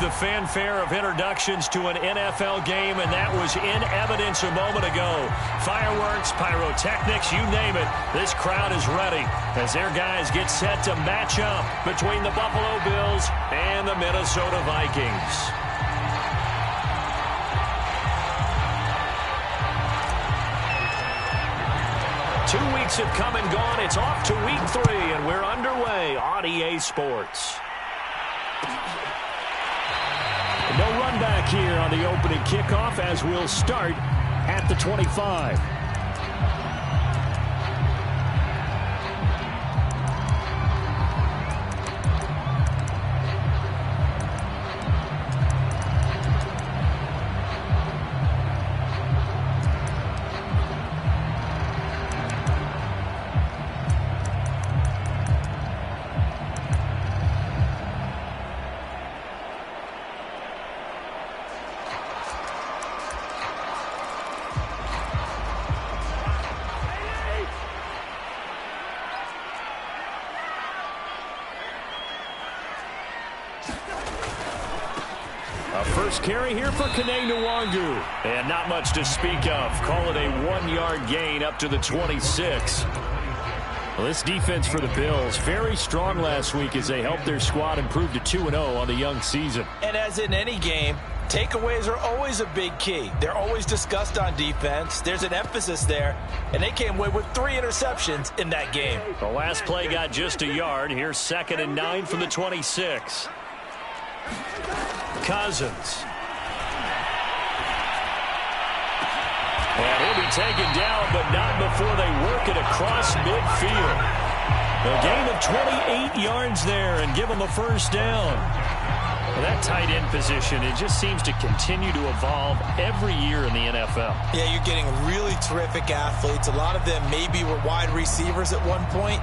the fanfare of introductions to an NFL game, and that was in evidence a moment ago. Fireworks, pyrotechnics, you name it. This crowd is ready as their guys get set to match up between the Buffalo Bills and the Minnesota Vikings. Two weeks have come and gone. It's off to week 3, and we're underway on EA Sports. No run back here on the opening kickoff as we'll start at the 25. First carry here for Nwangwu. And not much to speak of. Call it a 1-yard gain up to the 26. Well, this defense for the Bills, very strong last week as they helped their squad improve to 2-0 on the young season. And as in any game, takeaways are always a big key. They're always discussed on defense. There's an emphasis there, and they came away with 3 interceptions in that game. The last play got just a yard. Here's 2nd and 9 from the 26. Cousins. And he'll be taken down, but not before they work it across midfield. A gain of 28 yards there and give them a first down. Well, that tight end position, it just seems to continue to evolve every year in the NFL. Yeah, you're getting really terrific athletes. A lot of them maybe were wide receivers at one point.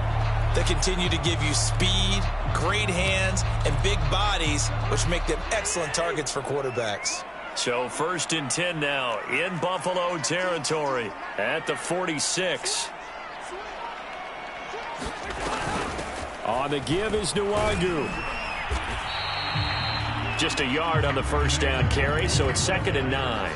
They continue to give you speed, great hands, and big bodies, which make them excellent targets for quarterbacks. So 1st and 10 now in Buffalo territory at the 46. On the give is Nwangwu. Just a yard on the first down carry, so it's 2nd and 9.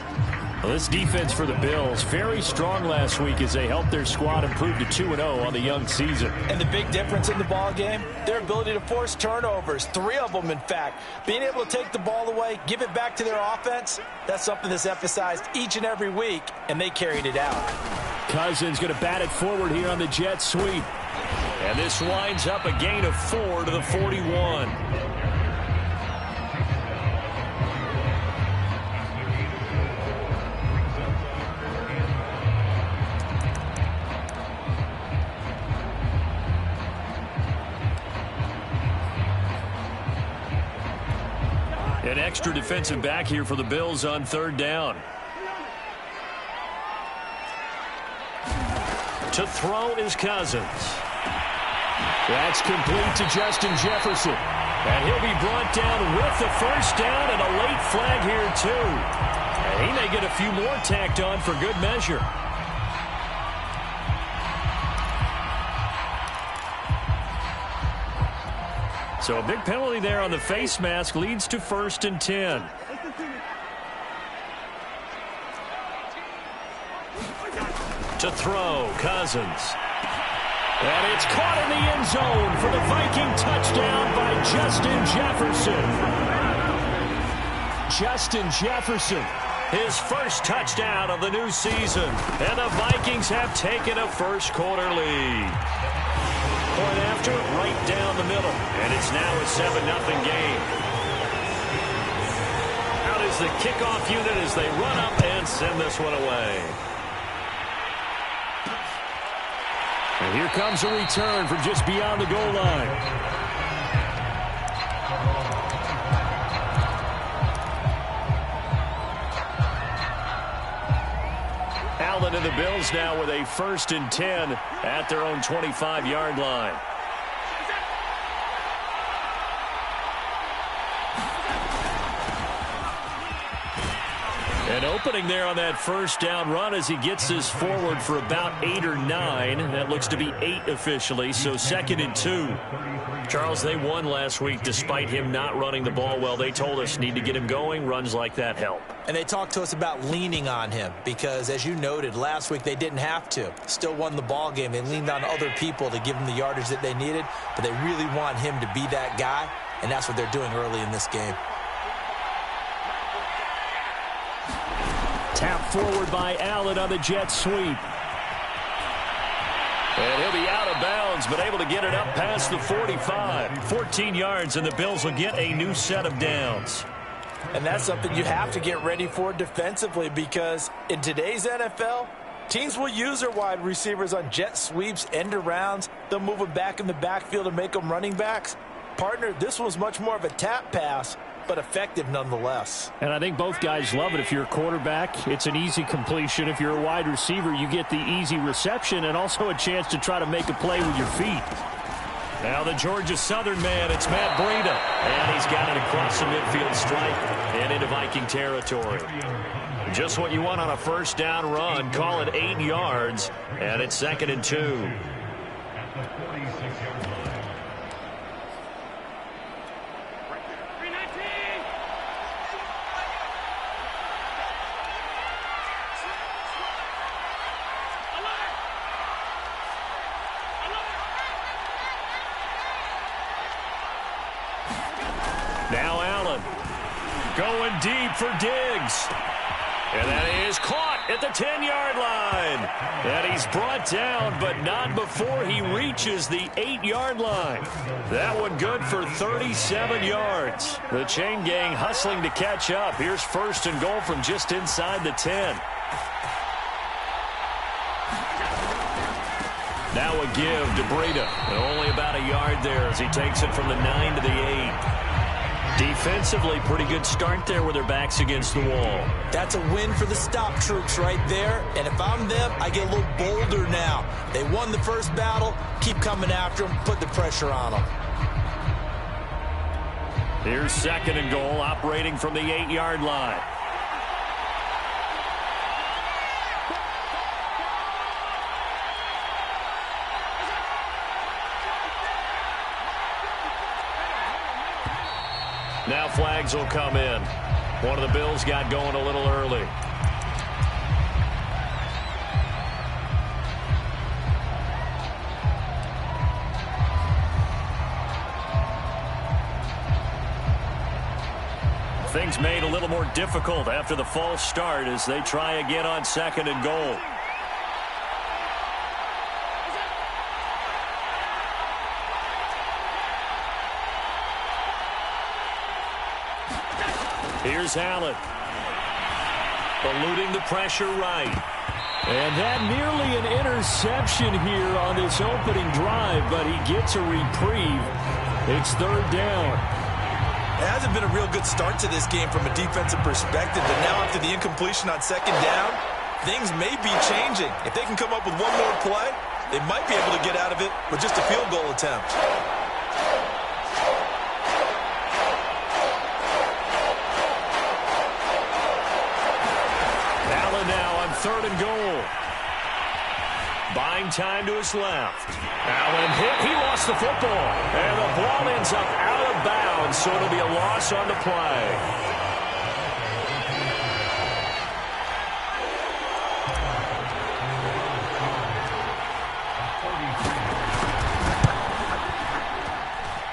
Well, this defense for the Bills, very strong last week as they helped their squad improve to 2-0 on the young season. And the big difference in the ball game, their ability to force turnovers, 3 of them in fact. Being able to take the ball away, give it back to their offense, that's something that's emphasized each and every week, and they carried it out. Cousins going to bat it forward here on the jet sweep. And this winds up a gain of 4 to the 41. An extra defensive back here for the Bills on 3rd down. To throw is Cousins. That's complete to Justin Jefferson. And he'll be brought down with the first down and a late flag here too. And he may get a few more tacked on for good measure. So a big penalty there on the face mask leads to 1st and 10. To throw, Cousins. And it's caught in the end zone for the Viking touchdown by Justin Jefferson. Justin Jefferson, his first touchdown of the new season. And the Vikings have taken a first-quarter lead. Point after, right down the middle. And it's now a 7-0 game. Out is the kickoff unit as they run up and send this one away. And here comes a return from just beyond the goal line. Allen and the Bills now with a 1st and 10 at their own 25-yard line. An opening there on that first down run as he gets this forward for about 8 or 9. That looks to be 8 officially, so 2nd and 2. Charles, they won last week despite him not running the ball well. They told us need to get him going. Runs like that help. And they talked to us about leaning on him because, as you noted, last week they didn't have to. Still won the ball game. They leaned on other people to give them the yardage that they needed, but they really want him to be that guy, and that's what they're doing early in this game. Tap forward by Allen on the jet sweep. And he'll be out of bounds, but able to get it up past the 45. 14 yards, and the Bills will get a new set of downs. And that's something you have to get ready for defensively because in today's NFL, teams will use their wide receivers on jet sweeps, end arounds. They'll move them back in the backfield and make them running backs. Partner, this was much more of a tap pass, but effective nonetheless. And I think both guys love it. If you're a quarterback, it's an easy completion. If you're a wide receiver, you get the easy reception and also a chance to try to make a play with your feet. Now the Georgia Southern man, it's Matt Breida. And he's got it across the midfield stripe and into Viking territory. Just what you want on a first down run. Call it 8 yards, and it's 2nd and 2. Now Allen going deep for Diggs. And that is caught at the 10-yard line. And he's brought down, but not before he reaches the 8-yard line. That one good for 37 yards. The chain gang hustling to catch up. Here's 1st and goal from just inside the 10. Now a give to Breida. Only about a yard there as he takes it from the 9 to the 8. Defensively, pretty good start there with their backs against the wall. That's a win for the stop troops right there. And if I'm them, I get a little bolder now. They won the first battle. Keep coming after them. Put the pressure on them. Here's 2nd and goal, operating from the 8-yard line. Now flags will come in. One of the Bills got going a little early. Things made a little more difficult after the false start as they try again on 2nd and goal. Here's Allen. Eluding the pressure right. And that nearly an interception here on this opening drive, but he gets a reprieve. It's 3rd down. It hasn't been a real good start to this game from a defensive perspective, but now after the incompletion on 2nd down, things may be changing. If they can come up with one more play, they might be able to get out of it with just a field goal attempt. Now on 3rd and goal. Buying time to his left. Allen hit. He lost the football. And the ball ends up out of bounds, so it'll be a loss on the play.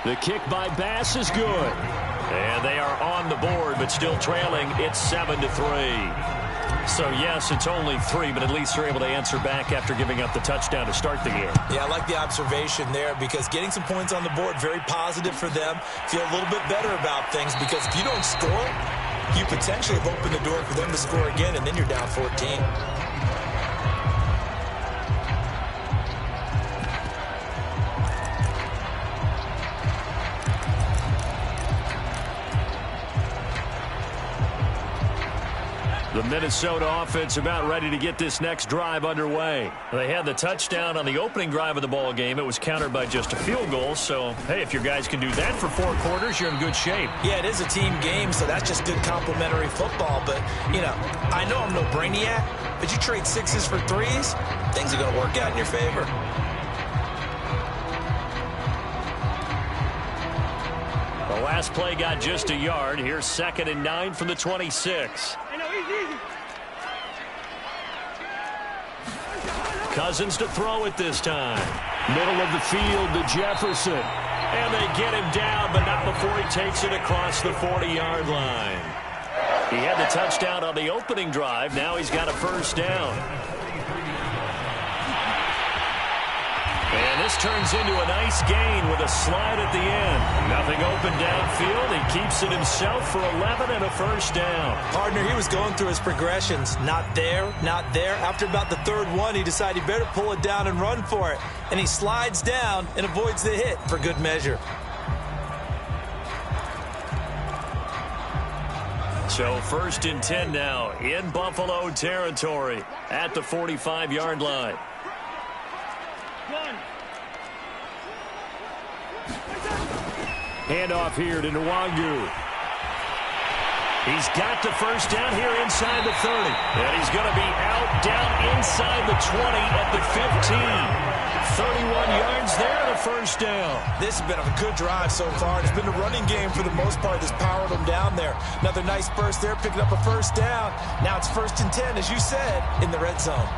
The kick by Bass is good. And they are on the board, but still trailing. It's 7-3. So, yes, it's only 3, but at least they're able to answer back after giving up the touchdown to start the game. Yeah, I like the observation there because getting some points on the board, very positive for them. Feel a little bit better about things because if you don't score, you potentially have opened the door for them to score again, and then you're down 14. The Minnesota offense about ready to get this next drive underway. They had the touchdown on the opening drive of the ball game. It was countered by just a field goal. So, hey, if your guys can do that for 4 quarters, you're in good shape. Yeah, it is a team game, so that's just good complementary football. But, you know, I know I'm no brainiac, but you trade 6s for 3s, things are going to work out in your favor. last play got just a yard. Here's 2nd and 9 from the 26. Cousins to throw it this time. Middle of the field to Jefferson. And they get him down, but not before he takes it across the 40-yard line. He had the touchdown on the opening drive. Now he's got a first down. And this turns into a nice gain with a slide at the end. Nothing open downfield. He keeps it himself for 11 and a first down. Partner, he was going through his progressions. Not there, not there. After about the third one, he decided he better pull it down and run for it. And he slides down and avoids the hit for good measure. So 1st and 10 now in Buffalo territory at the 45-yard line. Handoff here to Nwangu. He's got the first down here inside the 30. And he's going to be out down inside the 20 at the 15. 31 yards there and a first down. This has been a good drive so far. It's been a running game for the most part that's powered them down there. Another nice burst there, picking up a first down. Now it's 1st and 10, as you said, in the red zone.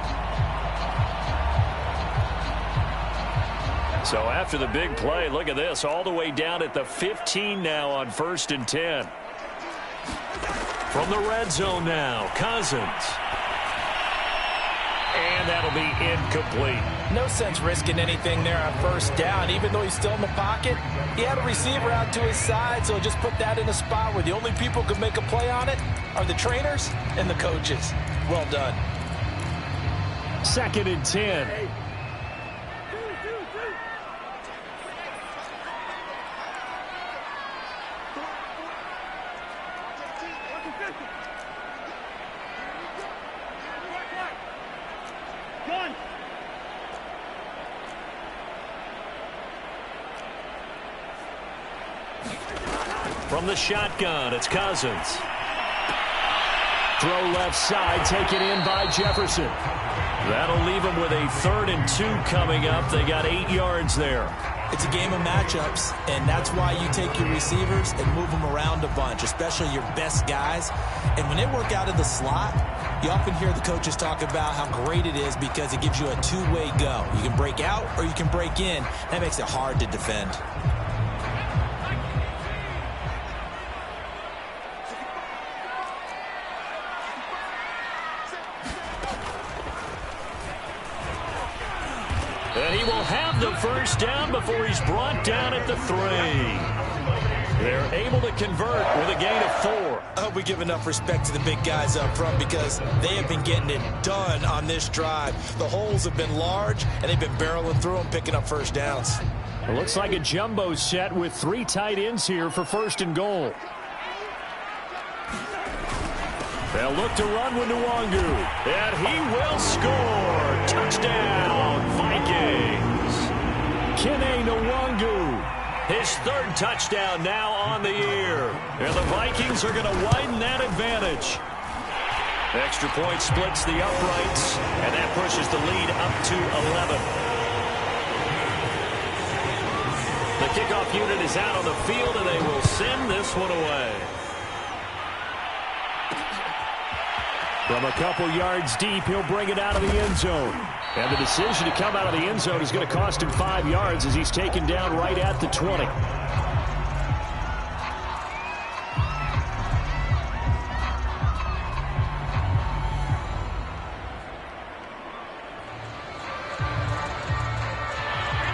So after the big play, look at this, all the way down at the 15 now on 1st and 10. From the red zone now, Cousins. And that'll be incomplete. No sense risking anything there on first down. Even though he's still in the pocket, he had a receiver out to his side, so just put that in a spot where the only people who can make a play on it are the trainers and the coaches. Well done. 2nd and 10. From the shotgun, it's Cousins. Throw left side, taken in by Jefferson. That'll leave them with a 3rd and 2 coming up. They got 8 yards there. It's a game of matchups, and that's why you take your receivers and move them around a bunch, especially your best guys. And when they work out of the slot, you often hear the coaches talk about how great it is because it gives you a two-way go. You can break out or you can break in. That makes it hard to defend. And he will have the first down before he's brought down at the 3. They're able to convert with a gain of 4. I hope we give enough respect to the big guys up front because they have been getting it done on this drive. The holes have been large, and they've been barreling through them, picking up first downs. It looks like a jumbo set with 3 tight ends here for 1st and goal. They'll look to run with Nwangu, and he will score. Touchdown, Vikings. Kene Nwangu, his 3rd touchdown now on the year. And the Vikings are going to widen that advantage. Extra point splits the uprights, and that pushes the lead up to 11. The kickoff unit is out on the field, and they will send this one away. From a couple yards deep, he'll bring it out of the end zone. And the decision to come out of the end zone is going to cost him 5 yards as he's taken down right at the 20.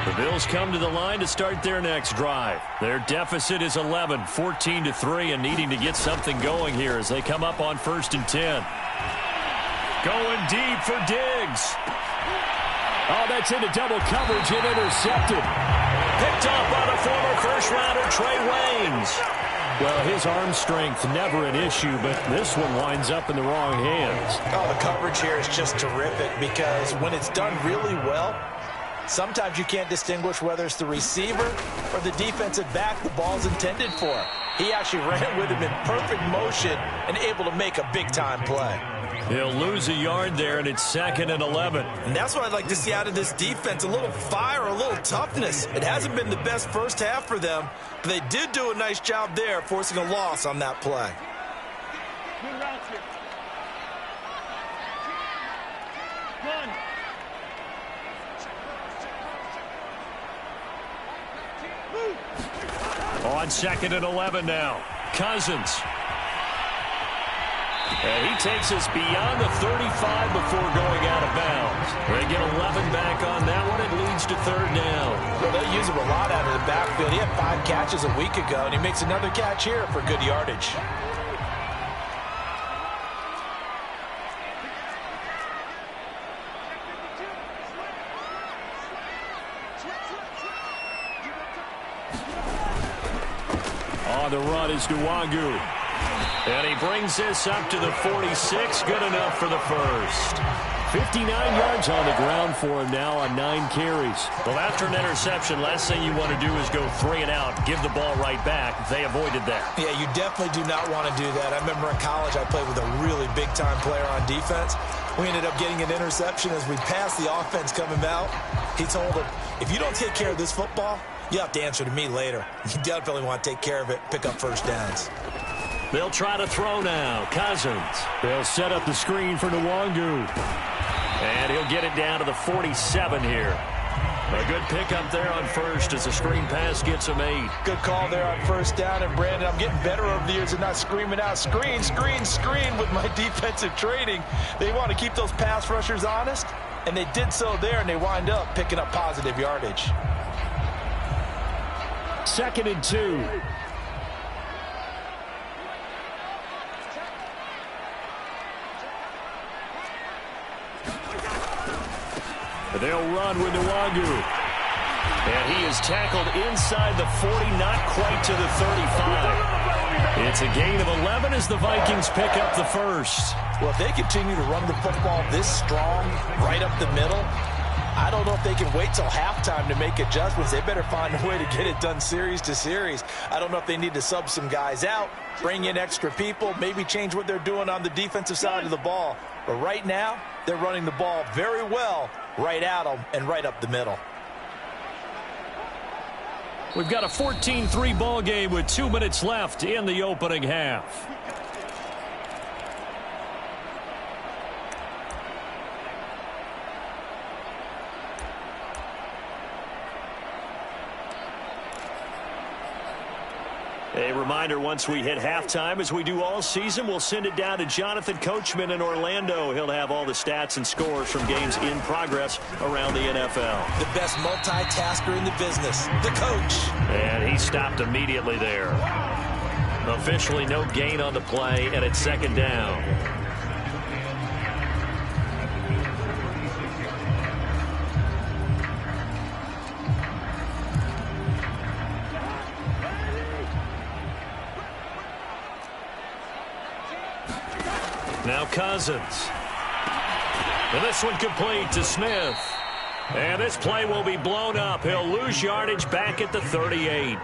The Bills come to the line to start their next drive. Their deficit is 11, 14-3, and needing to get something going here as they come up on 1st and 10. Going deep for Diggs. Oh, that's into double coverage and intercepted. Picked up by the former first-rounder Trey Waynes. Well, his arm strength never an issue, but this one winds up in the wrong hands. Oh, the coverage here is just terrific because when it's done really well, sometimes you can't distinguish whether it's the receiver or the defensive back the ball's intended for. He actually ran with him in perfect motion and able to make a big-time play. He'll lose a yard there, and it's 2nd and 11. And that's what I'd like to see out of this defense, a little fire, a little toughness. It hasn't been the best first half for them, but they did do a nice job there, forcing a loss on that play. Good routes here. On 2nd and 11 now. Cousins. And he takes us beyond the 35 before going out of bounds. They get 11 back on that one. It leads to 3rd down. Well, they use him a lot out of the backfield. He had 5 catches a week ago, and he makes another catch here for good yardage. On the run is Nwangu. And he brings this up to the 46. Good enough for the first. 59 yards on the ground for him now on 9 carries. Well, after an interception, last thing you want to do is go 3 and out, give the ball right back. They avoided that. Yeah, you definitely do not want to do that. I remember in college I played with a really big-time player on defense. We ended up getting an interception as we passed the offense coming out. He told him, if you don't take care of this football, you have to answer to me later. You definitely want to take care of it, pick up first downs. They'll try to throw now. Cousins. They'll set up the screen for Nwangu. And he'll get it down to the 47 here. A good pickup there on first as the screen pass gets him 8. Good call there on first down. And, Brandon, I'm getting better over the years and not screaming out, screen, screen, screen with my defensive training. They want to keep those pass rushers honest, and they did so there, and they wind up picking up positive yardage. 2nd and 2. They'll run with Nwangu. And he is tackled inside the 40, not quite to the 35. It's a gain of 11 as the Vikings pick up the first. Well, if they continue to run the football this strong, right up the middle, I don't know if they can wait till halftime to make adjustments. They better find a way to get it done series to series. I don't know if they need to sub some guys out, bring in extra people, maybe change what they're doing on the defensive side of the ball. But right now, they're running the ball very well right at them and right up the middle. We've got a 14-3 ball game with 2 minutes left in the opening half. A reminder, once we hit halftime, as we do all season, we'll send it down to Jonathan Coachman in Orlando. He'll have all the stats and scores from games in progress around the NFL. The best multitasker in the business, the coach. And he stopped immediately there. Officially no gain on the play, and it's 2nd down. Now Cousins. And this one complete to Smith. And this play will be blown up. He'll lose yardage back at the 38.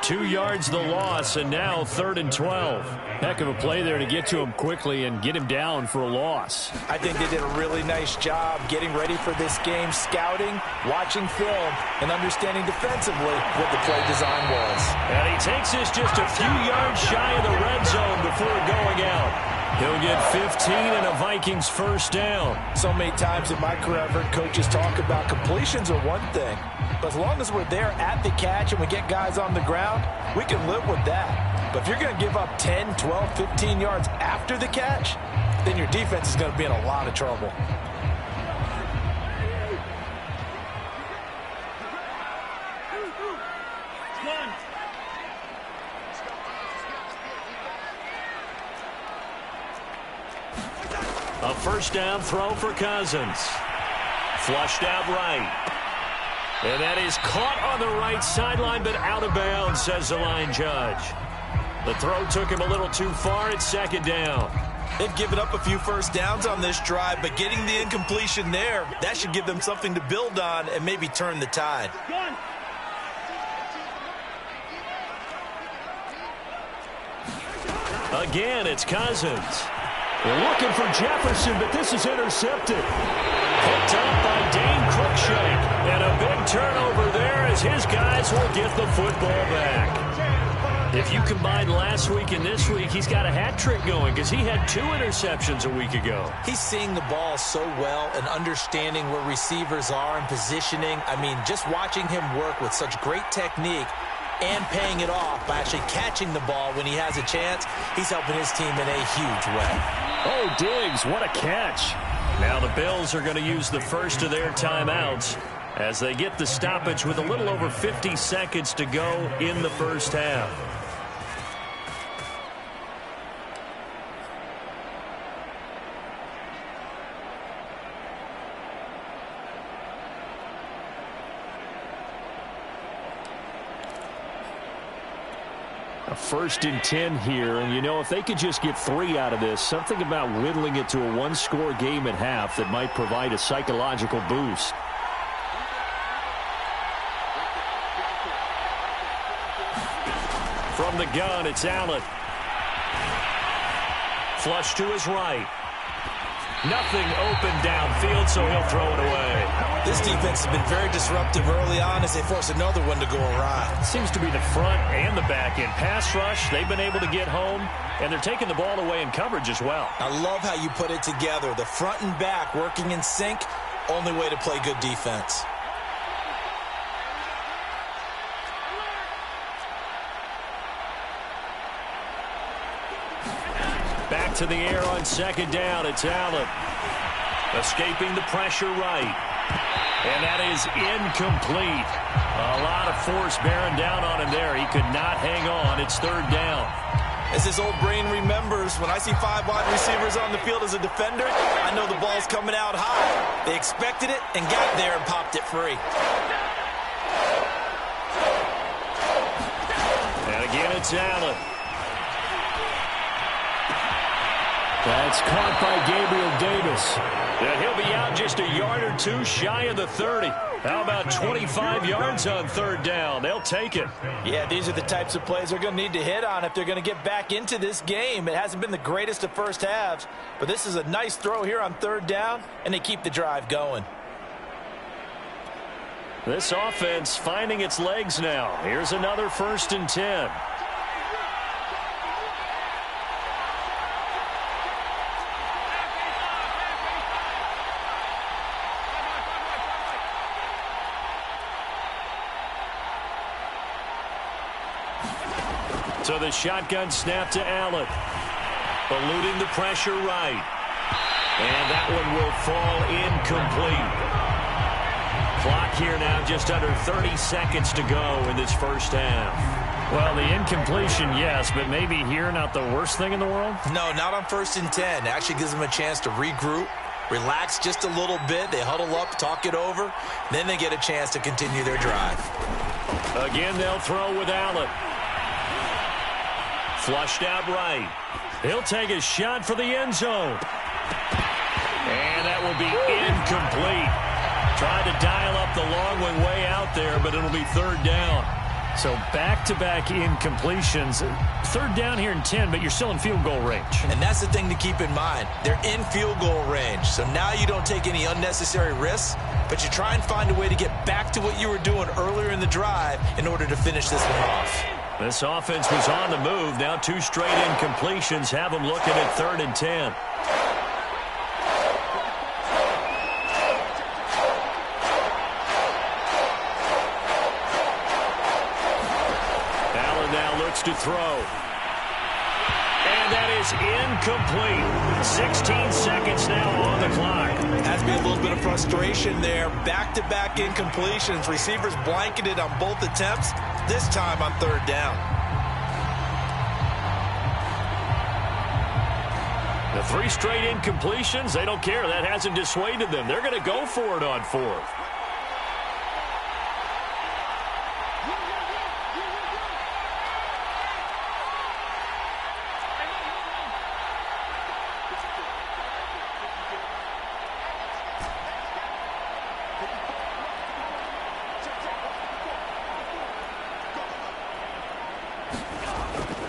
2 yards the loss, and now 3rd and 12. Heck of a play there to get to him quickly and get him down for a loss. I think they did a really nice job getting ready for this game, scouting, watching film, and understanding defensively what the play design was. And he takes this just a few yards shy of the red zone before going out. He'll get 15 and a Vikings first down. So many times in my career I've heard coaches talk about completions are one thing, but as long as we're there at the catch and we get guys on the ground, we can live with that. But if you're going to give up 10, 12, 15 yards after the catch, then your defense is going to be in a lot of trouble. A first down throw for Cousins. Flushed out right. And that is caught on the right sideline, but out of bounds, says the line judge. The throw took him a little too far. It's 2nd down. They've given up a few first downs on this drive, but getting the incompletion there, that should give them something to build on and maybe turn the tide. Again, it's Cousins. Looking for Jefferson, but this is intercepted. Picked up by Dane Cruikshank. And a big turnover there as his guys will get the football back. If you combine last week and this week, he's got a hat trick going because he had 2 interceptions a week ago. He's seeing the ball so well and understanding where receivers are and positioning. I mean, just watching him work with such great technique and paying it off by actually catching the ball when he has a chance, he's helping his team in a huge way. Oh, Diggs, what a catch. Now the Bills are going to use the first of their timeouts as they get the stoppage with a little over 50 seconds to go in the first half. A 1st and 10 here, and you know, if they could just get 3 out of this, something about whittling it to a 1-score game at half that might provide a psychological boost. From the gun, it's Allen. Flush to his right. Nothing open downfield, so he'll throw it away. This defense has been very disruptive early on as they force another one to go awry. Seems to be the front and the back end. Pass rush, they've been able to get home, and they're taking the ball away in coverage as well. I love how you put it together. The front and back working in sync, only way to play good defense. Back to the air on 2nd down. It's Allen. Escaping the pressure right. And that is incomplete. A lot of force bearing down on him there. He could not hang on. It's 3rd down. As his old brain remembers, when I see 5 wide receivers on the field as a defender, I know the ball's coming out high. They expected it and got there and popped it free. And again, it's Allen. That's caught by Gabriel Davis. And he'll be out just a yard or 2 shy of the 30. How about 25 yards on 3rd down? They'll take it. Yeah, these are the types of plays they're going to need to hit on if they're going to get back into this game. It hasn't been the greatest of first halves, but this is a nice throw here on 3rd down, and they keep the drive going. This offense finding its legs now. Here's another 1st and 10. So the shotgun snap to Allen. Eluding the pressure right. And that one will fall incomplete. Clock here now just under 30 seconds to go in this first half. Well, the incompletion, yes, but maybe here not the worst thing in the world? No, not on 1st and 10. It actually gives them a chance to regroup, relax just a little bit. They huddle up, talk it over. Then they get a chance to continue their drive. Again, they'll throw with Allen. Flushed out right. He'll take a shot for the end zone. And that will be incomplete. Tried to dial up the long one way out there, but it'll be 3rd down. So back-to-back incompletions. 3rd down here in 10, but you're still in field goal range. And that's the thing to keep in mind. They're in field goal range. So now you don't take any unnecessary risks, but you try and find a way to get back to what you were doing earlier in the drive in order to finish this one off. This offense was on the move. Now 2 straight incompletions have them looking at 3rd and 10. Allen now looks to throw. And that is incomplete. 16 seconds now on the clock. Has to be a little bit of frustration there. Back-to-back incompletions. Receivers blanketed on both attempts. This time on 3rd down. The 3 straight incompletions, they don't care. That hasn't dissuaded them. They're going to go for it on 4th.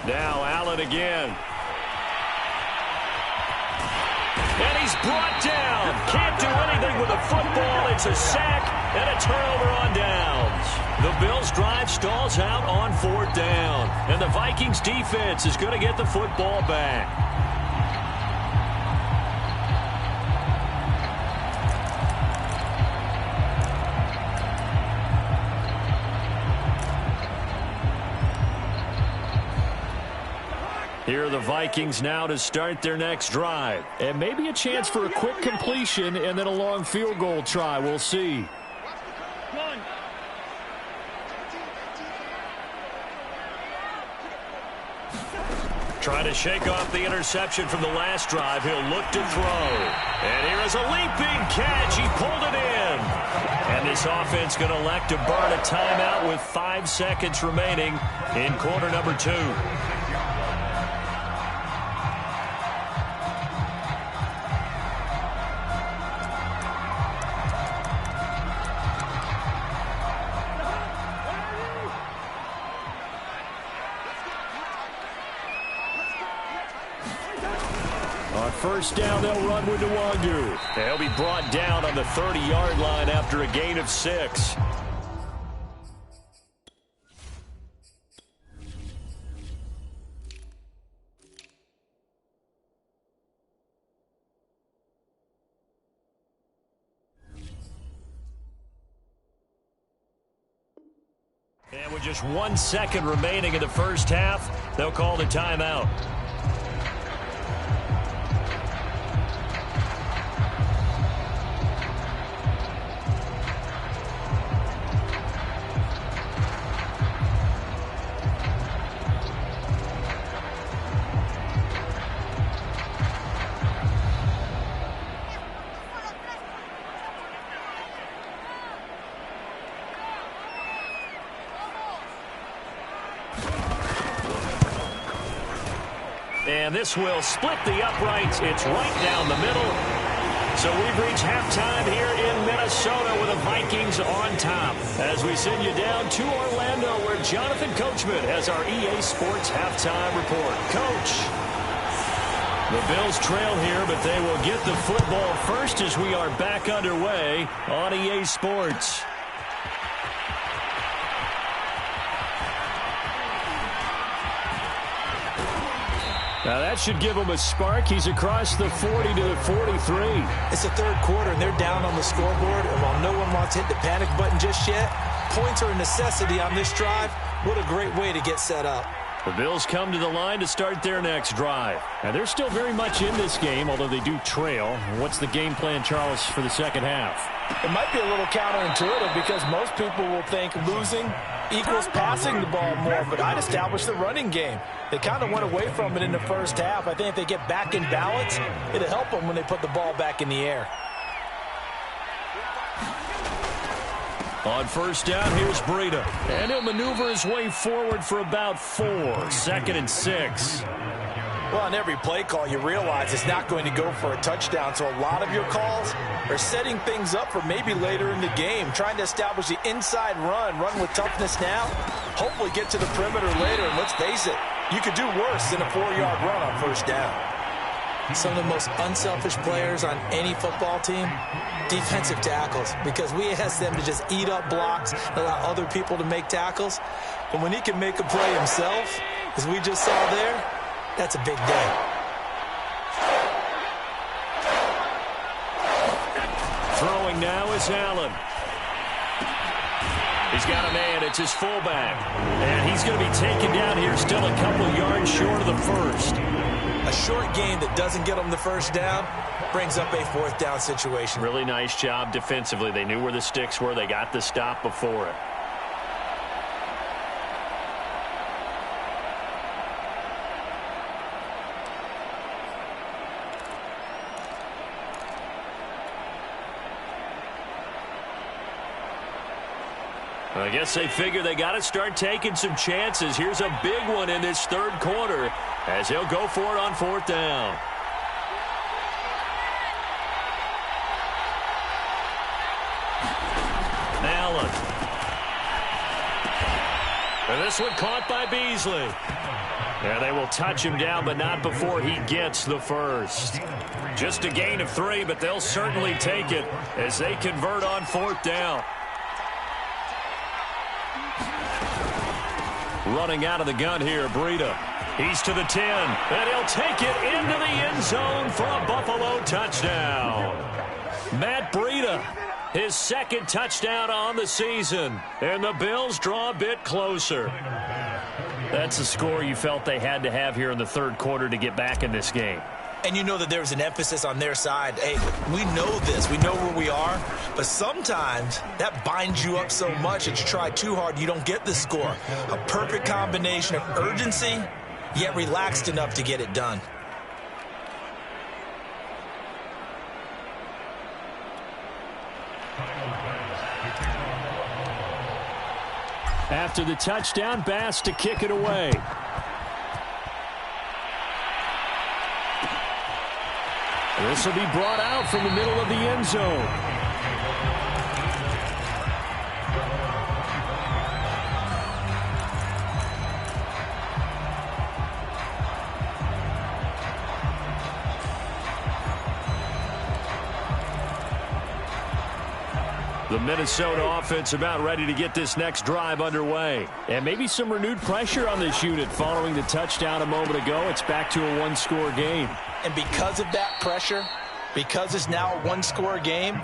Now Allen again. brought down. Can't do anything with the football. It's a sack and a turnover on downs. The Bills' drive stalls out on 4th down. And the Vikings defense is going to get the football back. Here are the Vikings now to start their next drive. And maybe a chance for a quick completion and then a long field goal try. We'll see. Trying to shake off the interception from the last drive. He'll look to throw. And here is a leaping catch. He pulled it in. And this offense going to elect to burn a timeout with 5 seconds remaining in quarter number 2. First down, they'll run with Nwangu. They'll be brought down on the 30-yard line after a gain of 6. And with just 1 second remaining in the first half, they'll call the timeout. And this will split the uprights. It's right down the middle. So we've reached halftime here in Minnesota with the Vikings on top. As we send you down to Orlando, where Jonathan Coachman has our EA Sports halftime report. Coach. The Bills trail here, but they will get the football first as we are back underway on EA Sports. Now that should give him a spark. He's across the 40 to the 43. It's the third quarter, and they're down on the scoreboard. And while no one wants to hit the panic button just yet, points are a necessity on this drive. What a great way to get set up. The Bills come to the line to start their next drive. Now, they're still very much in this game, although they do trail. What's the game plan, Charles, for the second half? It might be a little counterintuitive because most people will think losing equals passing the ball more, but I'd establish the running game. They kind of went away from it in the first half. I think if they get back in balance, it'll help them when they put the ball back in the air. On first down, here's Breida. And he'll maneuver his way forward for about 4. 2nd and 6. Well, on every play call, you realize it's not going to go for a touchdown, so a lot of your calls are setting things up for maybe later in the game, trying to establish the inside run with toughness now, hopefully get to the perimeter later, and let's face it, you could do worse than a 4-yard run on first down. Some of the most unselfish players on any football team, defensive tackles, because we ask them to just eat up blocks and allow other people to make tackles. But when he can make a play himself, as we just saw there, that's a big day. Throwing now is Allen. He's got a man. It's his fullback. And he's going to be taken down here, still a couple yards short of the first. A short gain that doesn't get them the first down brings up a 4th down situation. Really nice job defensively. They knew where the sticks were. They got the stop before it. I guess they figure they got to start taking some chances. Here's a big one in this third quarter as he'll go for it on 4th down. Allen. And this one caught by Beasley. And they will touch him down, but not before he gets the first. Just a gain of 3, but they'll certainly take it as they convert on 4th down. Running out of the gun here, Breida. He's to the 10, and he'll take it into the end zone for a Buffalo touchdown. Matt Breida, his 2nd touchdown on the season, and the Bills draw a bit closer. That's a score you felt they had to have here in the 3rd quarter to get back in this game. And you know that there's an emphasis on their side. Hey, we know this. We know where we are. But sometimes that binds you up so much that you try too hard, you don't get the score. A perfect combination of urgency, yet relaxed enough to get it done. After the touchdown, Bass to kick it away. This will be brought out from the middle of the end zone. The Minnesota offense about ready to get this next drive underway. And maybe some renewed pressure on this unit following the touchdown a moment ago. It's back to a one-score game. And because of that pressure, because it's now a one-score game,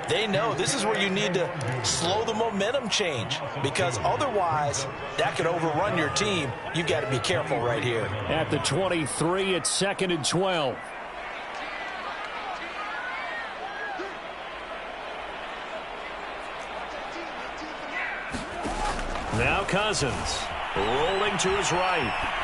they know this is where you need to slow the momentum change. Because otherwise, that could overrun your team. You've got to be careful right here. At the 23, it's 2nd and 12. Now Cousins, rolling to his right.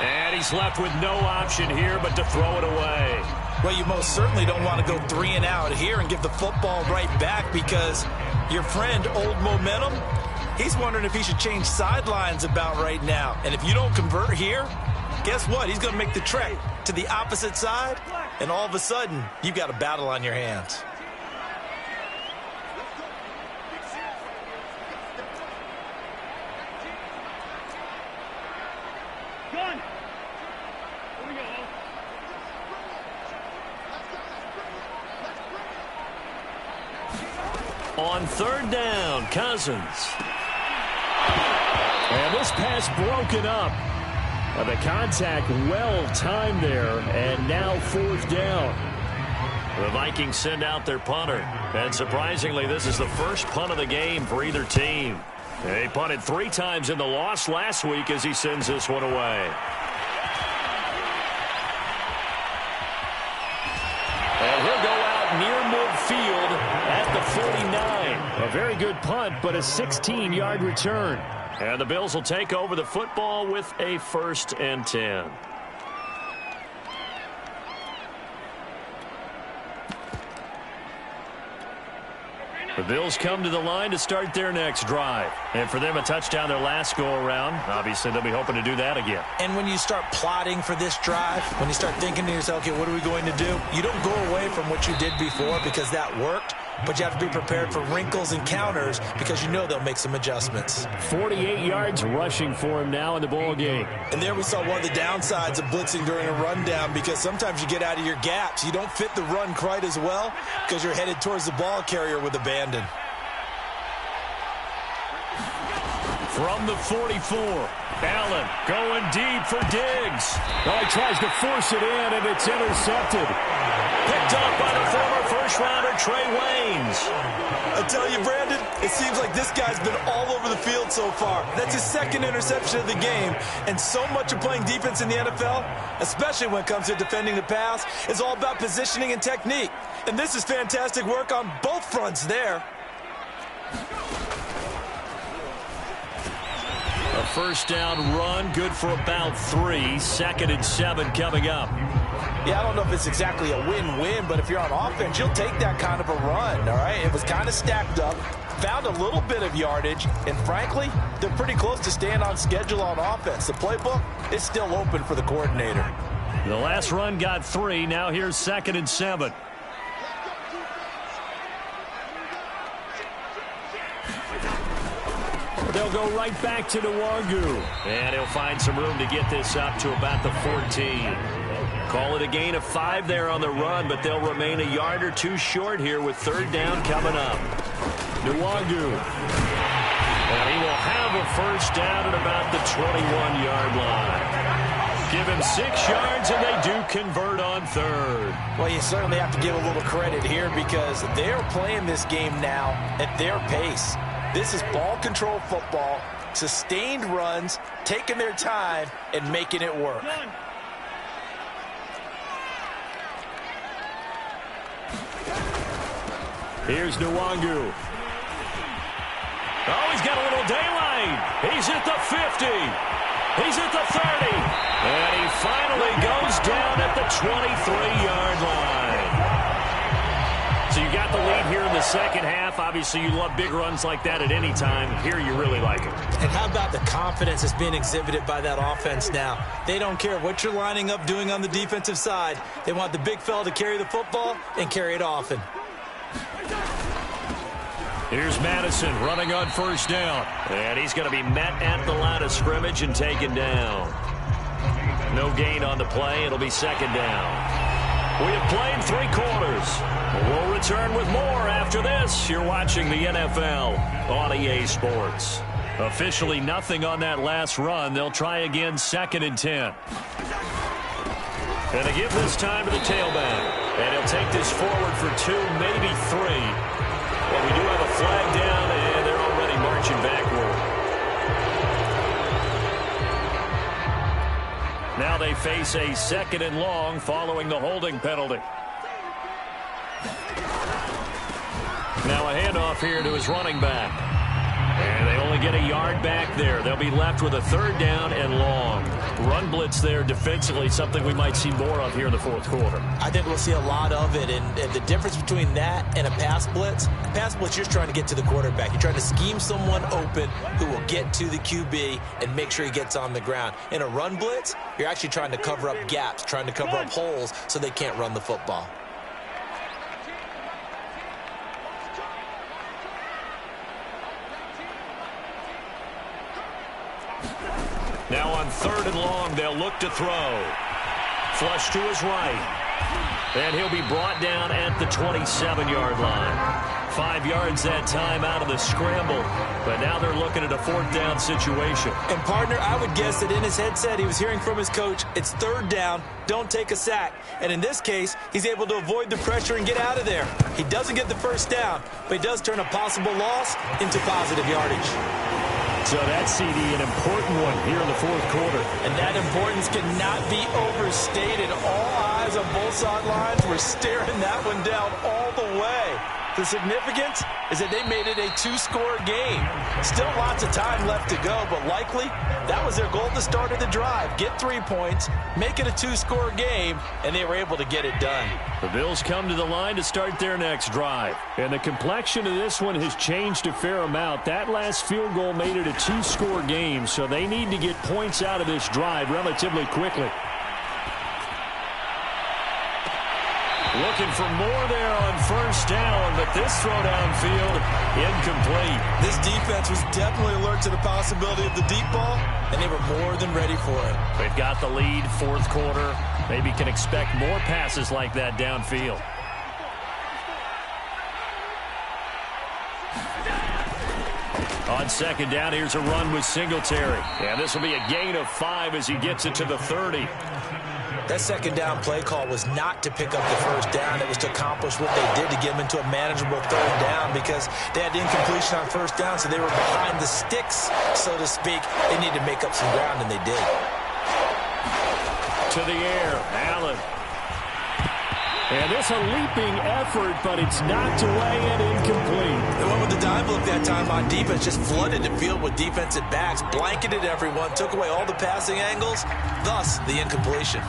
And he's left with no option here but to throw it away. Well, you most certainly don't want to go 3 and out here and give the football right back because your friend, Old Momentum, he's wondering if he should change sidelines about right now. And if you don't convert here, guess what? He's going to make the trek to the opposite side, and all of a sudden, you've got a battle on your hands. On 3rd down, Cousins. And this pass broken up. The contact well timed there, and now 4th down. The Vikings send out their punter. And surprisingly, this is the first punt of the game for either team. They punted 3 times in the loss last week as he sends this one away. And he'll go out near midfield at the 49. A very good punt, but a 16-yard return. And the Bills will take over the football with a 1st and 10. The Bills come to the line to start their next drive. And for them, a touchdown their last go-around. Obviously, they'll be hoping to do that again. And when you start plotting for this drive, when you start thinking to yourself, okay, what are we going to do? You don't go away from what you did before because that worked. But you have to be prepared for wrinkles and counters because you know they'll make some adjustments. 48 yards rushing for him now in the ball game. And there we saw one of the downsides of blitzing during a rundown because sometimes you get out of your gaps. You don't fit the run quite as well because you're headed towards the ball carrier with abandon. From the 44, Allen going deep for Diggs. Oh, he tries to force it in, and it's intercepted. Picked up by the former first-rounder Trey Waynes. I tell you, Brandon, it seems like this guy's been all over the field so far. That's his 2nd interception of the game. And so much of playing defense in the NFL, especially when it comes to defending the pass, is all about positioning and technique. And this is fantastic work on both fronts there. A 1st down run, good for about 3. 2nd and 7 coming up. Yeah, I don't know if it's exactly a win-win, but if you're on offense, you'll take that kind of a run, all right? It was kind of stacked up, found a little bit of yardage, and frankly, they're pretty close to staying on schedule on offense. The playbook is still open for the coordinator. The last run got 3. Now here's 2nd and 7. They'll They'll go right back to Nwangu. And he'll find some room to get this up to about the 14. Call it a gain of 5 there on the run, but they'll remain a yard or two short here with third down coming up. Nwangu. And he will have a first down at about the 21-yard line. Give him 6 yards, and they do convert on third. Well, you certainly have to give a little credit here because they're playing this game now at their pace. This is ball control football, sustained runs, taking their time, and making it work. Here's Nwangu. Oh, he's got a little daylight. He's at the 50. He's at the 30. And he finally goes down at the 23-yard line. So you got the lead here in the second half. Obviously, you love big runs like that at any time. Here, you really like it. And how about the confidence that's being exhibited by that offense now? They don't care what you're lining up doing on the defensive side. They want the big fella to carry the football and carry it often. Here's Madison running on first down. And he's going to be met at the line of scrimmage and taken down. No gain on the play. It'll be second down. We have played 3 quarters. We'll return with more after this. You're watching the NFL on EA Sports. Officially nothing on that last run. They'll try again, 2nd and 10. And they give this time to the tailback. And he'll take this forward for 2, maybe 3. But we do have a flag down, and they're already marching backward. Now they face a 2nd and long following the holding penalty. Now a handoff here to his running back. And they only get a yard back there. They'll be left with a 3rd down and long. Run blitz there defensively, something we might see more of here in the 4th quarter. I think we'll see a lot of it, and the difference between that and a pass blitz, you're just trying to get to the quarterback. You're trying to scheme someone open who will get to the QB and make sure he gets on the ground. In a run blitz, you're actually trying to cover up gaps, trying to cover up holes so they can't run the football. Now on 3rd and long, they'll look to throw. Flush to his right. And he'll be brought down at the 27-yard line. 5 yards that time out of the scramble. But now they're looking at a 4th down situation. And, partner, I would guess that in his headset he was hearing from his coach, it's 3rd down, don't take a sack. And in this case, he's able to avoid the pressure and get out of there. He doesn't get the 1st down, but he does turn a possible loss into positive yardage. So that CD, an important one here in the 4th quarter. And that importance cannot be overstated. All eyes on both sidelines were staring that one down all the way. The significance is that they made it a 2-score game. Still lots of time left to go, but likely that was their goal at the start of the drive. Get 3 points, make it a 2-score game, and they were able to get it done. The Bills come to the line to start their next drive. And the complexion of this one has changed a fair amount. That last field goal made it a 2-score game, so they need to get points out of this drive relatively quickly. Looking for more there on first down, but this throw downfield incomplete. This defense was definitely alert to the possibility of the deep ball, and they were more than ready for it. They've got the lead, 4th quarter. Maybe can expect more passes like that downfield. On 2nd down, here's a run with Singletary. And this will be a gain of 5 as he gets it to the 30. That 2nd down play call was not to pick up the 1st down. It was to accomplish what they did to get them into a manageable 3rd down because they had incompletion on 1st down, so they were behind the sticks, so to speak. They needed to make up some ground, and they did. To the air, Allen. And it's a leaping effort, but it's knocked away and incomplete. They went with the dive look that time on defense, just flooded the field with defensive backs, blanketed everyone, took away all the passing angles, thus the incompletion.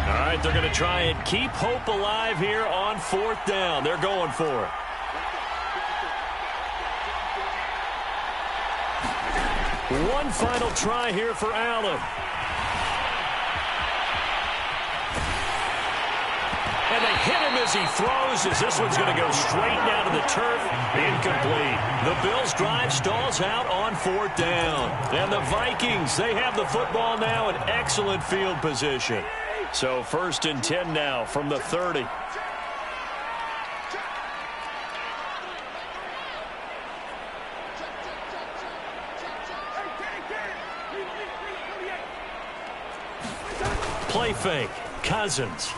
All right, they're going to try and keep hope alive here on 4th down. They're going for it. One final try here for Allen. And they hit him as he throws, as this one's going to go straight down to the turf. Incomplete. The Bills' drive stalls out on 4th down. And the Vikings, they have the football now in excellent field position. So 1st and 10 now from the 30. Play fake. Cousins.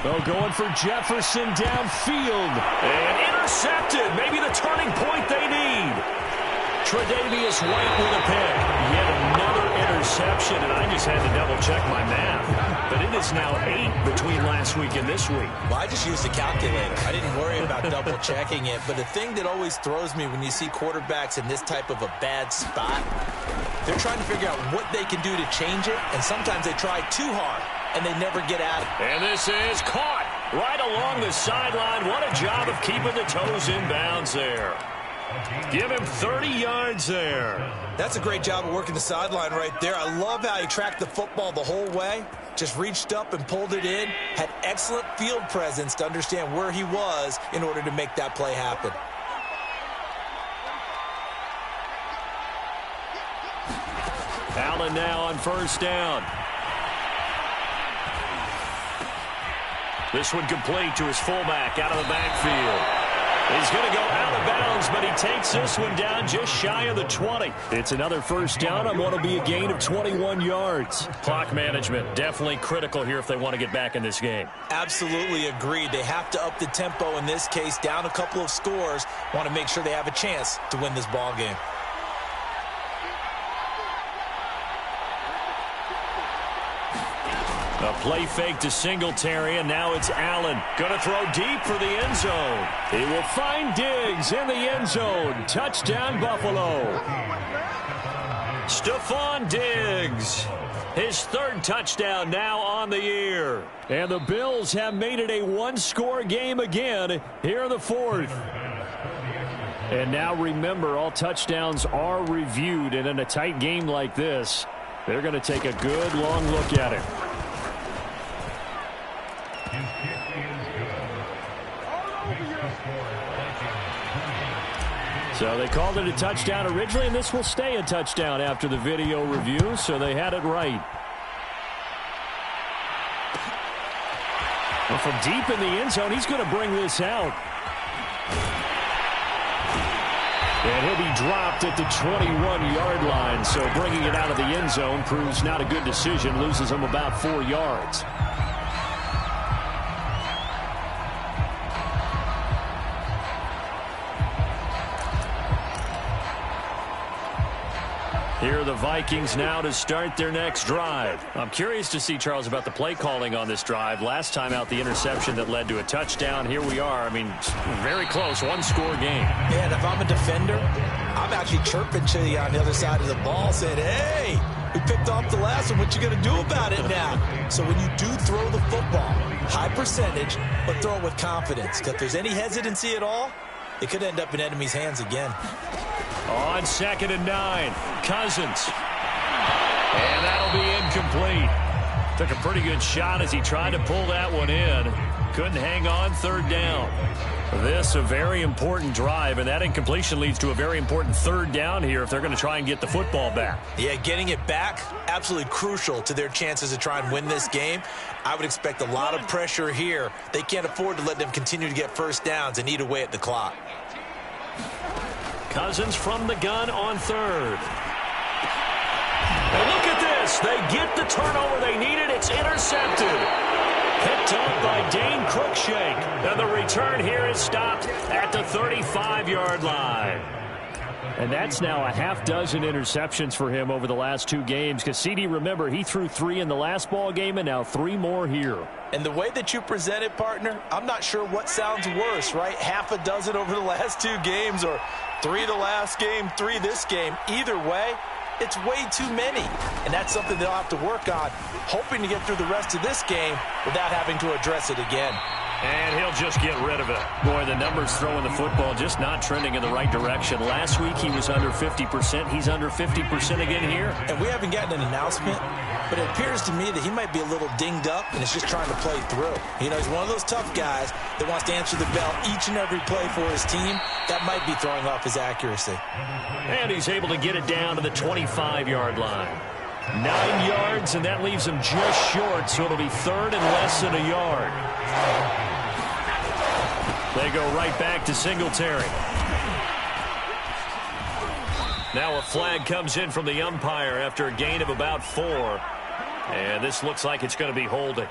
Oh, going for Jefferson downfield. And intercepted. Maybe the turning point they need. Tre'Davious White with a pick. Yet another interception, and I just had to double-check my math. But it is now 8 between last week and this week. Well, I just used the calculator. I didn't worry about double-checking it. But the thing that always throws me when you see quarterbacks in this type of a bad spot, they're trying to figure out what they can do to change it, and sometimes they try too hard, and they never get at it. And this is caught right along the sideline. What a job of keeping the toes in bounds there. Give him 30 yards there. That's a great job of working the sideline right there. I love how he tracked the football the whole way. Just reached up and pulled it in. Had excellent field presence to understand where he was in order to make that play happen. Allen now on 1st down. This one complete to his fullback out of the backfield. He's going to go out of bounds, but he takes this one down just shy of the 20. It's another 1st down on what will be a gain of 21 yards. Clock management definitely critical here if they want to get back in this game. Absolutely agreed. They have to up the tempo in this case, down a couple of scores. Want to make sure they have a chance to win this ball game. A play fake to Singletary, and now it's Allen. Going to throw deep for the end zone. He will find Diggs in the end zone. Touchdown, Buffalo. Stephon Diggs. His 3rd touchdown now on the year. And the Bills have made it a one-score game again here in the 4th. And now remember, all touchdowns are reviewed, and in a tight game like this, they're going to take a good long look at it. So they called it a touchdown originally, and this will stay a touchdown after the video review, so they had it right. Well, from deep in the end zone, he's going to bring this out. And he'll be dropped at the 21-yard line, so bringing it out of the end zone proves not a good decision, loses him about 4 yards. Here are the Vikings now to start their next drive. I'm curious to see, Charles, about the play calling on this drive. Last time out, the interception that led to a touchdown. Here we are. I mean, very close, one-score game. Man, if I'm a defender, I'm actually chirping to you on the other side of the ball, saying, hey, we picked off the last one. What you going to do about it now? So when you do throw the football, high percentage, but throw it with confidence. Because if there's any hesitancy at all, it could end up in enemy's hands again. On 2nd and 9, Cousins. And that'll be incomplete. Took a pretty good shot as he tried to pull that one in. Couldn't hang on 3rd down. This a very important drive, and that incompletion leads to a very important 3rd down here if they're going to try and get the football back. Yeah, getting it back, absolutely crucial to their chances to try and win this game. I would expect a lot of pressure here. They can't afford to let them continue to get 1st downs and eat away at the clock. Cousins from the gun on 3rd. And look at this. They get the turnover they needed. It's intercepted. Picked up by Dane Cruikshank. And the return here is stopped at the 35-yard line. And that's now a half dozen interceptions for him over the last 2 games. Because, CD, remember, he threw 3 in the last ball game and now 3 more here. And the way that you present it, partner, I'm not sure what sounds worse, right? Half a dozen over the last 2 games or 3 the last game, 3 this game. Either way, it's way too many. And that's something they'll have to work on, hoping to get through the rest of this game without having to address it again. And he'll just get rid of it. Boy, the numbers throwing the football just not trending in the right direction. Last week he was under 50%. He's under 50% again here. And we haven't gotten an announcement, but it appears to me that he might be a little dinged up and is just trying to play through. You know, he's one of those tough guys that wants to answer the bell each and every play for his team. That might be throwing off his accuracy. And he's able to get it down to the 25-yard line. 9 yards, and that leaves him just short, so it'll be third and less than a yard. They go right back to Singletary. Now a flag comes in from the umpire after a gain of about 4. And this looks like it's going to be holding.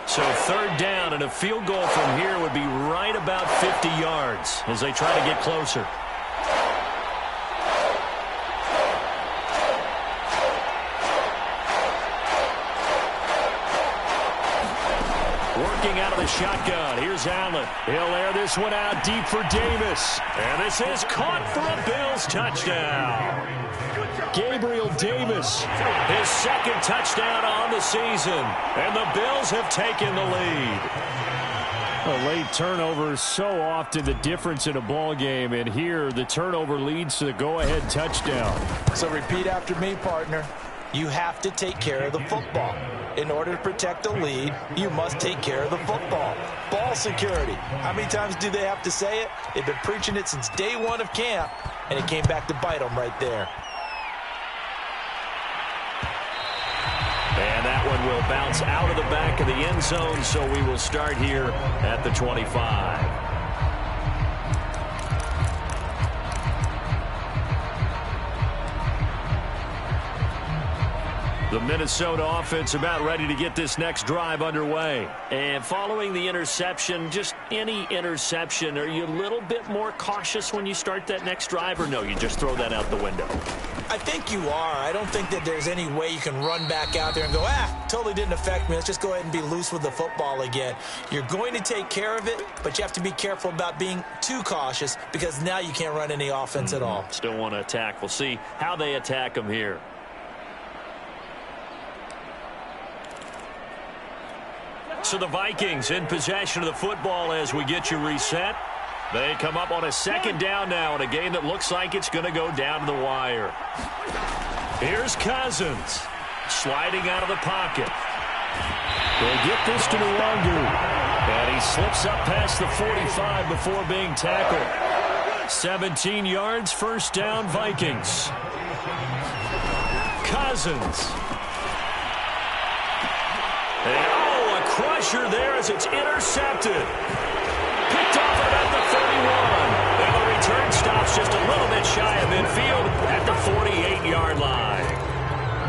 So third down, and a field goal from here would be right about 50 yards as they try to get closer. Working out of the shotgun. Here's Allen. He'll air this one out deep for Davis. And this is caught for a Bills touchdown. Gabriel Davis, his second touchdown on the season. And the Bills have taken the lead. A late turnover is so often the difference in a ball game. And here, the turnover leads to the go-ahead touchdown. So repeat after me, partner. You have to take care of the football. In order to protect the lead, you must take care of the football. Ball security. How many times do they have to say it? They've been preaching it since day one of camp, and it came back to bite them right there. And that one will bounce out of the back of the end zone, so we will start here at the 25. The Minnesota offense about ready to get this next drive underway. And following the interception, just any interception, are you a little bit more cautious when you start that next drive, or no, you just throw that out the window? I think you are. I don't think that there's any way you can run back out there and go, totally didn't affect me. Let's just go ahead and be loose with the football again. You're going to take care of it, but you have to be careful about being too cautious because now you can't run any offense at all. Still want to attack. We'll see how they attack them here. So the Vikings in possession of the football as we get you reset. They come up on a second down now in a game that looks like it's going to go down to the wire. Here's Cousins sliding out of the pocket. They'll get this to Nwangu. And he slips up past the 45 before being tackled. 17 yards, first down, Vikings. Cousins. Crusher there as it's intercepted. Picked off about the 31. And the return stops just a little bit shy of midfield at the 48-yard line.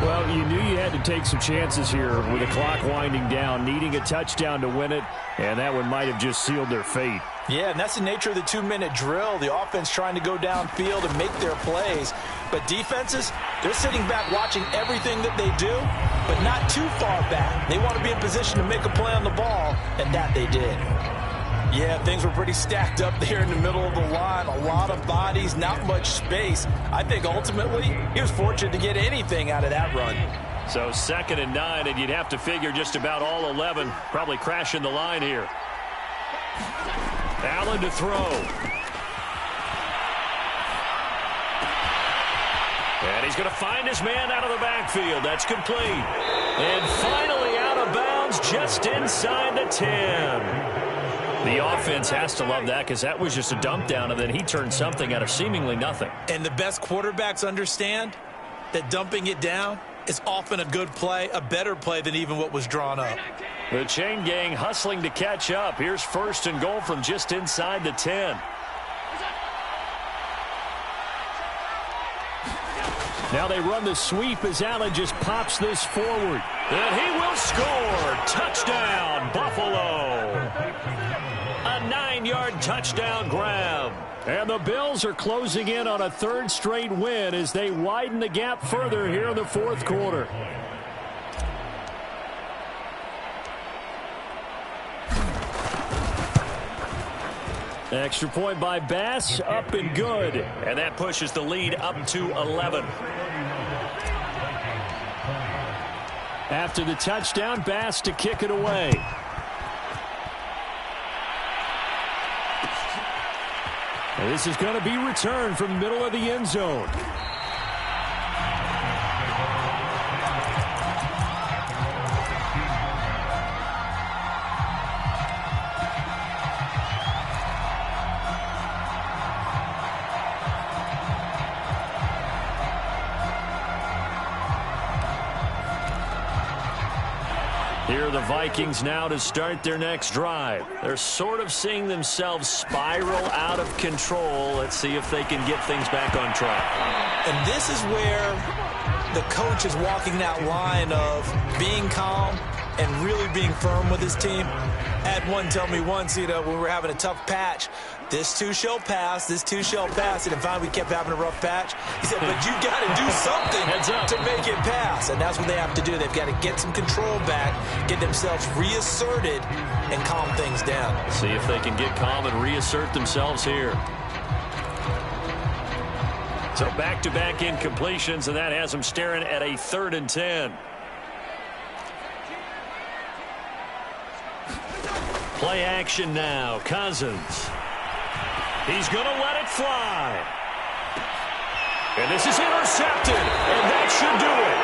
Well, you knew you had to take some chances here with the clock winding down, needing a touchdown to win it, and that one might have just sealed their fate. Yeah, and that's the nature of the 2-minute drill. The offense trying to go downfield and make their plays. But defenses, they're sitting back watching everything that they do, but not too far back. They want to be in position to make a play on the ball, and that they did. Yeah, things were pretty stacked up there in the middle of the line. A lot of bodies, not much space. I think ultimately he was fortunate to get anything out of that run. So 2nd and 9, and you'd have to figure just about all 11 probably crashing the line here. Allen to throw. And he's going to find his man out of the backfield. That's complete. And finally out of bounds just inside the 10. The offense has to love that because that was just a dump down, and then he turned something out of seemingly nothing. And the best quarterbacks understand that dumping it down is often a good play, a better play than even what was drawn up. The chain gang hustling to catch up. Here's 1st and goal from just inside the 10. Now they run the sweep as Allen just pops this forward. And he will score. Touchdown, Buffalo. A 9-yard touchdown grab. And the Bills are closing in on a 3rd straight win as they widen the gap further here in the 4th quarter. Extra point by Bass, up and good. And that pushes the lead up to 11. After the touchdown, Bass to kick it away. And this is going to be returned from the middle of the end zone. Here are the Vikings now to start their next drive. They're sort of seeing themselves spiral out of control. Let's see if they can get things back on track. And this is where the coach is walking that line of being calm and really being firm with his team. I had one tell me once, when we were having a tough patch, this too shall pass, this too shall pass. And finally we kept having a rough patch. He said, but you got to do something to make it pass. And that's what they have to do. They've got to get some control back, get themselves reasserted, and calm things down. See if they can get calm and reassert themselves here. So back-to-back incompletions, and that has them staring at a 3rd and 10. Play action now. Cousins. He's going to let it fly. And this is intercepted. And that should do it.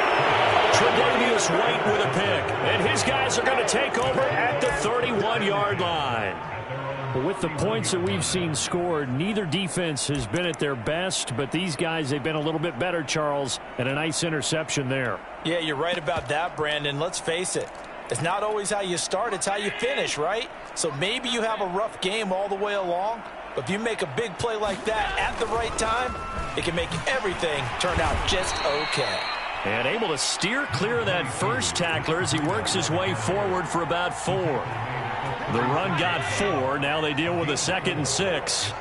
Tre'Davious White with a pick. And his guys are going to take over at the 31-yard line. With the points that we've seen scored, neither defense has been at their best, but these guys, they've been a little bit better, Charles, and a nice interception there. Yeah, you're right about that, Brandon. Let's face it. It's not always how you start, it's how you finish, right? So maybe you have a rough game all the way along, but if you make a big play like that at the right time, it can make everything turn out just okay. And able to steer clear of that first tackler as he works his way forward for about 4. The run got 4. Now they deal with a 2nd and 6.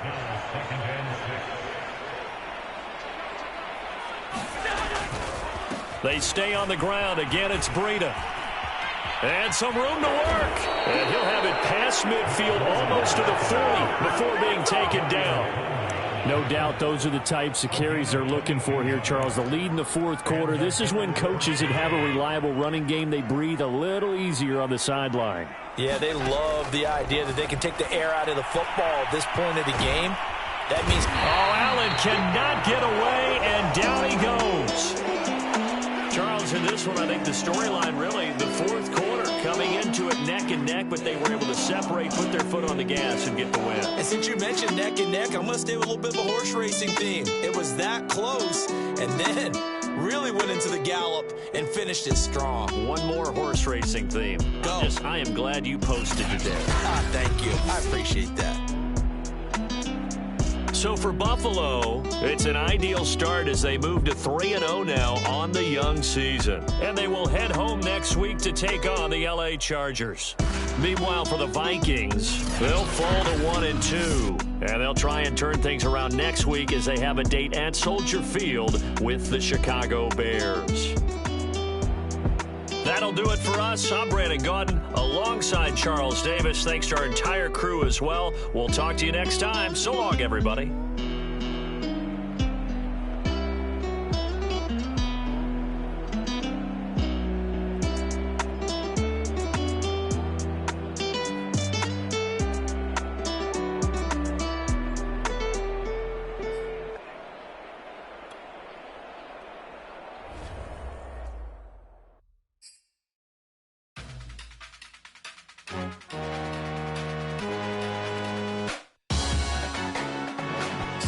They stay on the ground. Again, it's Breida. And some room to work. And he'll have it past midfield almost to the 40 before being taken down. No doubt those are the types of carries they're looking for here, Charles. The lead in the 4th quarter. This is when coaches that have a reliable running game, they breathe a little easier on the sideline. Yeah, they love the idea that they can take the air out of the football at this point of the game. That means... Allen cannot get away, and down he goes. Charles, in this one, I think the storyline really, the 4th quarter, coming into it neck and neck, but they were able to separate, put their foot on the gas, and get the win. And since you mentioned neck and neck, I'm going to stay with a little bit of a horse racing theme. It was that close, and then really went into the gallop and finished it strong. One more horse racing theme. Go. I am glad you posted today. Thank you. I appreciate that. So for Buffalo, it's an ideal start as they move to 3-0 now on the young season. And they will head home next week to take on the LA Chargers. Meanwhile, for the Vikings, they'll fall to 1-2. And they'll try and turn things around next week as they have a date at Soldier Field with the Chicago Bears. That'll do it for us. I'm Brandon Gaudin alongside Charles Davis. Thanks to our entire crew as well. We'll talk to you next time. So long, everybody.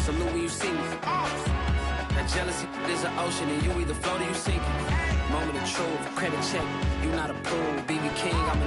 Salute when you see me. That jealousy is an ocean and you either float or you sink. Moment of truth, credit check, you not approved. BB King, I'm a